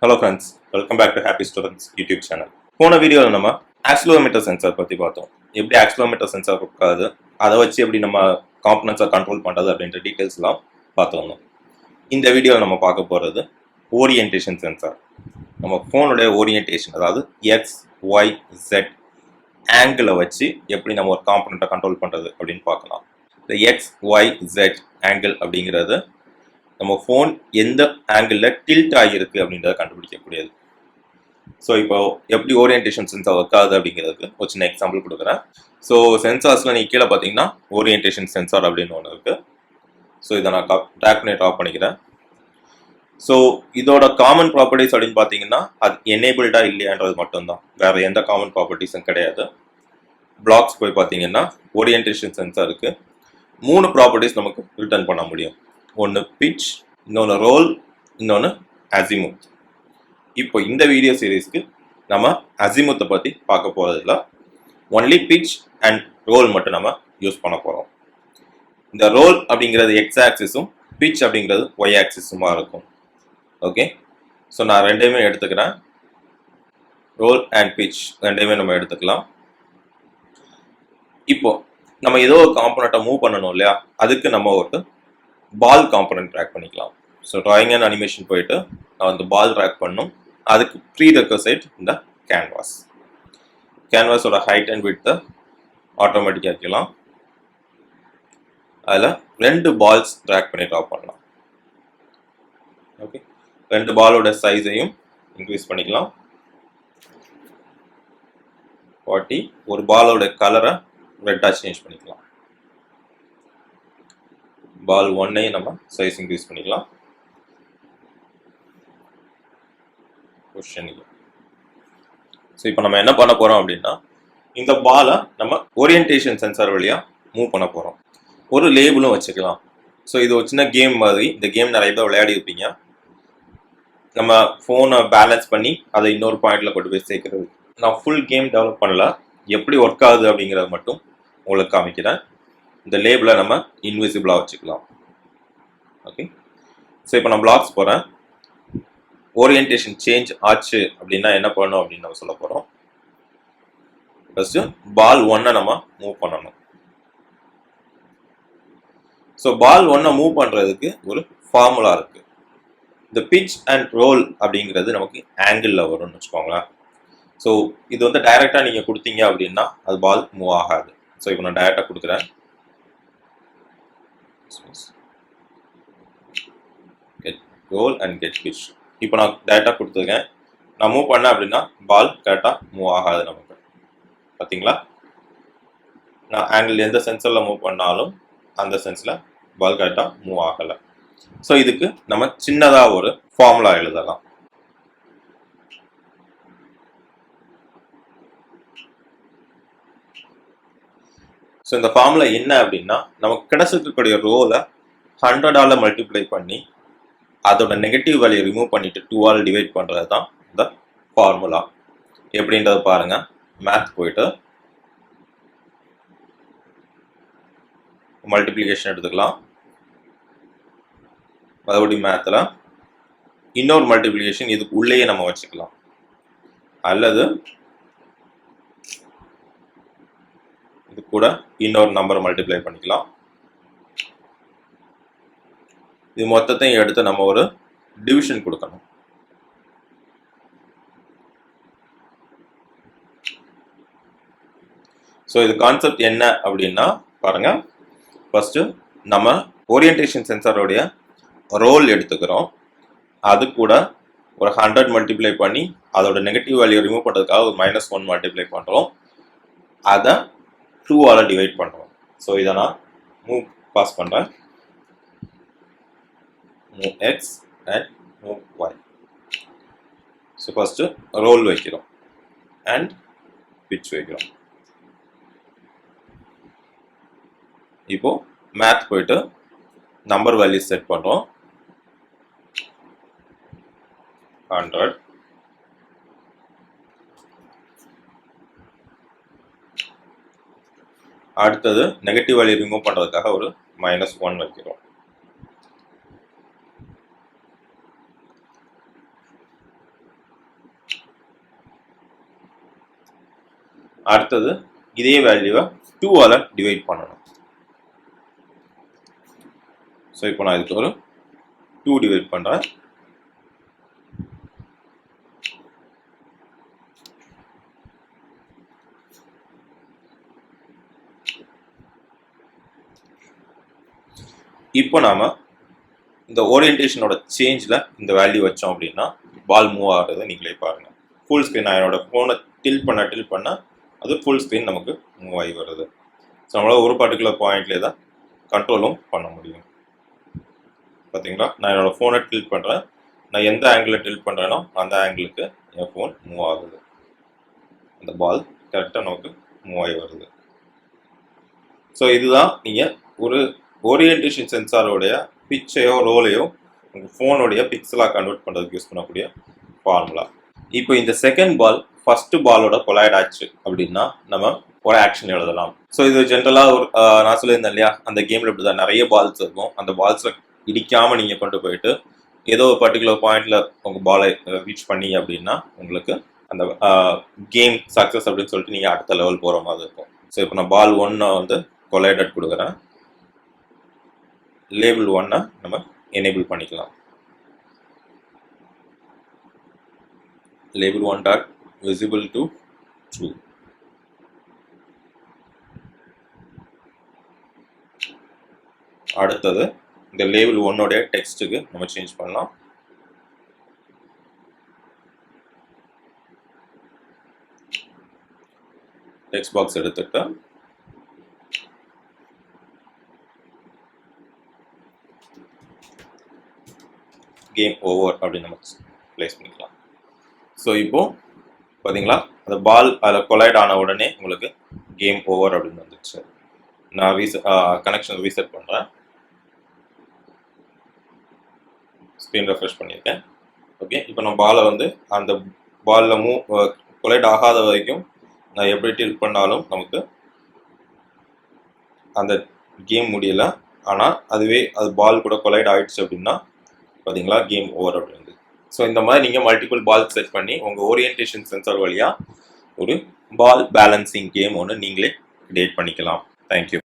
Hello friends, welcome back to Happystudents YouTube channel. போன வீடியோவில் நம்ம ஆக்சிலோமீட்டர் சென்சார் பற்றி பார்த்தோம். எப்படி ஆக்சிலோமீட்டர் சென்சார் இருக்காது, அதை வச்சு எப்படி நம்ம காம்பனன்ட்ஸை கண்ட்ரோல் பண்ணுறது அப்படின்ற டீட்டெயில்ஸ்லாம் பார்த்தோம். இந்த வீடியோவில் நம்ம பார்க்க போகிறது ஓரியன்டேஷன் சென்சார். நம்ம ஃபோனுடைய ஓரியன்டேஷன், அதாவது எக்ஸ் ஒய் ஜெட் ஆங்கிளை வச்சு எப்படி நம்ம ஒரு காம்பனண்ட்டை கண்ட்ரோல் பண்ணுறது அப்படின்னு பார்க்கலாம். இந்த எக்ஸ் ஒய் ஜெட் ஆங்கிள் அப்படிங்கிறது நம்ம ஃபோன் எந்த ஆங்கிளில் டில்ட் ஆகியிருக்கு அப்படின்றத கண்டுபிடிக்கக்கூடியது. ஸோ இப்போ எப்படி ஓரியன்டேஷன் சென்சார் ஒர்க் ஆகுது அப்படிங்கிறதுக்கு ஒரு சின்ன எக்ஸாம்பிள் கொடுக்குறேன். ஸோ சென்சார்ஸில் நீங்கள் கீழே பார்த்தீங்கன்னா ஓரியன்டேஷன் சென்சார் அப்படின்னு ஒன்று இருக்குது. ஸோ இதை நான் ட்ராக் பண்ணி ட்ராப் பண்ணிக்கிறேன். ஸோ இதோட காமன் ப்ராப்பர்ட்டிஸ் அப்படின்னு பார்த்தீங்கன்னா அது எனேபிள்டா இல்லையான்றது மட்டும்தான், வேறு எந்த காமன் ப்ராப்பர்ட்டிஸும் கிடையாது. பிளாக்ஸ் போய் பார்த்தீங்கன்னா ஓரியன்டேஷன் சென்சாருக்கு 3 ப்ராப்பர்ட்டிஸ் நமக்கு ரிட்டர்ன் பண்ண முடியும். ஒன்று பிட்ச், இன்னொன்று ரோல், இன்னொன்று அசிமுத். இப்போ இந்த வீடியோ சீரீஸ்க்கு நம்ம அசிமுத்தை பற்றி பார்க்க போகிறதில்ல, ஒன்லி பிட்ச் அண்ட் ரோல் மட்டும் நம்ம யூஸ் பண்ண போகிறோம். இந்த ரோல் அப்படிங்கிறது எக்ஸ் ஆக்சிஸும் பிட்ச் அப்படிங்கிறது ஒய் ஆக்சிஸுமாக இருக்கும். ஓகே, ஸோ நான் ரெண்டையுமே எடுத்துக்கிறேன். ரோல் அண்ட் பிட்ச் ரெண்டையுமே நம்ம எடுத்துக்கலாம். இப்போ நம்ம ஏதோ ஒரு காம்பனண்ட்டை மூவ் பண்ணணும் இல்லையா, அதுக்கு நம்ம ஒரு பால் காம்பனன்ட் ட்ராக் பண்ணிக்கலாம். ஸோ ட்ராயிங் அண்ட் அனிமேஷன் போயிட்டு நான் அந்த பால் ட்ராக் பண்ணணும். அதுக்கு ப்ரீ ரெக்வசைட் இந்த கேன்வாஸ். கேன்வாஸோட ஹைட் அண்ட் விட்த்தை ஆட்டோமேட்டிக்காக வைக்கலாம். அதில் 2 பால்ஸ் ட்ராக் பண்ணி ட்ரா பண்ணலாம். ஓகே, 2 பாலோட சைஸையும் இன்க்ரீஸ் பண்ணிக்கலாம். 40. ஒரு பாலோட கலரை ரெட்டாக சேஞ்ச் பண்ணிக்கலாம். பால் 1ஐயும் நம்ம சைஸ் இன்க்ரீஸ் பண்ணிக்கலாம். ஸோ இப்போ நம்ம என்ன பண்ண போகிறோம் அப்படின்னா, இந்த பாலை நம்ம ஓரியன்டேஷன் சென்சார் வழியாக மூவ் பண்ண போகிறோம். ஒரு லேபிளும் வச்சுக்கலாம். ஸோ இது ஒரு சின்ன கேம் மாதிரி. இந்த கேம் நிறைய பேர் விளையாடி இருப்பீங்க. நம்ம ஃபோனை பேலன்ஸ் பண்ணி அதை இன்னொரு பாயிண்டில் கொண்டு போய் சேர்க்கறது. நான் ஃபுல் கேம் டெவலப் பண்ணல, எப்படி ஒர்க் ஆகுது அப்படிங்கிறத மட்டும் உங்களுக்கு காமிக்கிறேன். இந்த லேபிளை நம்ம இன்விசிபிளாக வச்சுக்கலாம். ஓகே, ஸோ இப்போ நான் பிளாக்ஸ் போகிறேன். ஓரியன்டேஷன் சேஞ்ச் ஆச்சு அப்படின்னா என்ன பண்ணணும் அப்படின்னு நம்ம சொல்ல போகிறோம். ஃபஸ்ட்டு பால் 1ஐ நம்ம மூவ் பண்ணணும். ஸோ பால் 1ஐ மூவ் பண்ணுறதுக்கு ஒரு ஃபார்முலா இருக்குது. இந்த பிட்ச் அண்ட் ரோல் அப்படிங்கிறது நமக்கு ஆங்கிளில் வரும்னு வச்சுக்கோங்களேன். ஸோ இது வந்து டைரெக்டாக நீங்கள் கொடுத்தீங்க அப்படின்னா அது பால் மூவ் ஆகாது. ஸோ இப்போ நான் டைரெக்டாக கொடுக்குறேன். Get roll and get pitch. இப்போ நான் டேட்டா கொடுத்துருக்கேன். நான் மூவ் பண்ணேன் அப்படின்னா பால் கரெக்டாக மூவ் ஆகாது நமக்கு. பார்த்தீங்களா, நான் ஆங்கிள் எந்த சென்சரில் மூவ் பண்ணாலும் அந்த சென்ஸில் பால் கரெக்டாக மூவ் ஆகலை. ஸோ இதுக்கு நம்ம சின்னதாக ஒரு ஃபார்முலா எழுதலாம். ஸோ இந்த ஃபார்முலா என்ன அப்படின்னா, நமக்கு கிடைச்சிருக்கக்கூடிய ரோலை 100ஆல் மல்டிப்ளை பண்ணி அதோட நெகட்டிவ் வேல்யூ ரிமூவ் பண்ணிட்டு 2ஆல் டிவைட் பண்ணுறது தான் இந்த ஃபார்முலா. எப்படின்றத பாருங்க. மேத் போயிட்டு மல்டிப்ளிகேஷன் எடுத்துக்கலாம். மறுபடியும் மேத்தில் இன்னொரு மல்டிப்ளிகேஷன் இதுக்கு உள்ளேயே நம்ம வச்சுக்கலாம். அல்லது இது கூட இன்னொரு நம்பரை மல்டிப்ளை பண்ணிக்கலாம். இது மொத்தத்தையும் எடுத்து நம்ம ஒரு டிவிஷன் கொடுக்கணும். ஸோ இது கான்செப்ட் என்ன அப்படின்னா பாருங்க. ஃபர்ஸ்ட் நம்ம ஓரியன்டேஷன் சென்சாரோடைய ரோல் எடுத்துக்கிறோம். அது கூட ஒரு 100 மல்டிப்ளை பண்ணி அதோட நெகட்டிவ் வேல்யூ ரிமூவ் பண்ணுறதுக்காக ஒரு -1 மல்டிப்ளை பண்ணுறோம். அதை 2ஆல் டிவைட் பண்ணுறோம். ஸோ இதை நான் மூவ் பாஸ் பண்ணுறேன். move x and move y. So first roll வைக்கிறோம் and pitch வைக்கிறோம். இப்போ மேத் போயிட்டு நம்பர் வேல்யூ செட் பண்ணுறோம். 100. அடுத்தது நெகட்டிவ் வேல்யூ ரிமூவ் பண்ணுறதுக்காக ஒரு -1 வைக்கிறோம். அடுத்தது இதே வேல்யூவை 2ஆல் டிவைட் பண்ணணும். ஸோ இப்போ நான் இதுக்கு ஒரு 2 டிவைட் பண்ணுறேன். இப்போ நாம இந்த ஓரியன்டேஷனோட சேஞ்சில் இந்த வேல்யூ வச்சோம் அப்படின்னா பால் மூவ் ஆகிறத நீங்களே பாருங்கள். ஃபுல் ஸ்க்ரீன் நான் என்னோட ஃபோனை டில் பண்ண அது ஃபுல் ஸ்க்ரீன் நமக்கு மூவ் ஆகி வருது. ஸோ நம்மளால் ஒரு பர்டிகுலர் பாயிண்ட்லேயே தான் கண்ட்ரோலும் பண்ண முடியும். பார்த்தீங்களா, நான் என்னோடய ஃபோனை டில்ட் பண்ணுறேன். நான் எந்த ஆங்கிளில் டில்ட் பண்ணுறேனோ அந்த ஆங்கிளுக்கு என் ஃபோன் மூவ் ஆகுது. அந்த பால் கரெக்டாக நமக்கு மூவ் ஆகி வருது. ஸோ இதுதான் நீங்கள் ஒரு ஓரியன்டேஷன் சென்சாரோடைய பிச்சையோ ரோலையோ உங்கள் ஃபோனுடைய பிக்சலாக கன்வெர்ட் பண்ணுறதுக்கு யூஸ் பண்ணக்கூடிய ஃபார்முலா. இப்போ இந்த செகண்ட் பால் ஃபர்ஸ்ட் பாலோட கொலைட் ஆச்சு அப்படின்னா நம்ம ஒரு ஆக்ஷன் எழுதலாம். ஸோ இது ஜென்ரலாக ஒரு நான் சொல்லியிருந்தேன் இல்லையா, அந்த கேமில் இப்படி தான் நிறைய பால்ஸ் இருக்கும். அந்த பால்ஸில் இடிக்காமல் நீங்கள் கொண்டு போயிட்டு ஏதோ ஒரு பர்டிகுலர் பாயிண்டில் உங்கள் பாலை ரீச் பண்ணி அப்படின்னா உங்களுக்கு அந்த கேம் சக்ஸஸ் அப்படின்னு சொல்லிட்டு நீங்கள் அடுத்த லெவல் போகிற மாதிரி இருக்கும். ஸோ இப்போ நான் பால் 1 வந்து கொலைடட் கொடுக்குறேன். லேபிள் 1 நம்ம எனேபிள் பண்ணிக்கலாம். Label 1 dot visible to true. அடுத்தது இந்த லேபிள் 1 டெக்ஸ்ட்டுக்கு நம்ம சேஞ்ச் பண்ணலாம். டெக்ஸ்ட் பாக்ஸ் எடுத்துட்டு கேம் ஓவர் அப்படின்னு நம்ம பிளேஸ் பண்ணிக்கலாம். ஸோ இப்போ பார்த்தீங்களா, அந்த பால் அதில் கொலைட் ஆன உடனே உங்களுக்கு கேம் ஓவர் அப்படின்னு வந்துடுச்சு. நான் கனெக்ஷன் ரீசெட் பண்ணுறேன். ஸ்க்ரீன் ரெஃப்ரெஷ் பண்ணியிருக்கேன். ஓகே, இப்போ நான் பாலை வந்து அந்த பாலில் கொலைட் ஆகாத வரைக்கும் நான் எப்படி டில்ட் பண்ணாலும் நமக்கு அந்த கேம் முடியலை. ஆனால் அதுவே அது பால் கூட கொலைட் ஆகிடுச்சு அப்படின்னா பார்த்தீங்களா கேம் ஓவர் அப்படின்றது. ஸோ இந்த மாதிரி நீங்கள் மல்டிபிள் பால் செட் பண்ணி உங்கள் ஓரியன்டேஷன் சென்சார் வழியாக ஒரு பால் பேலன்சிங் கேம் ஒன்று நீங்களே கிரியேட் பண்ணிக்கலாம். தேங்க்யூ.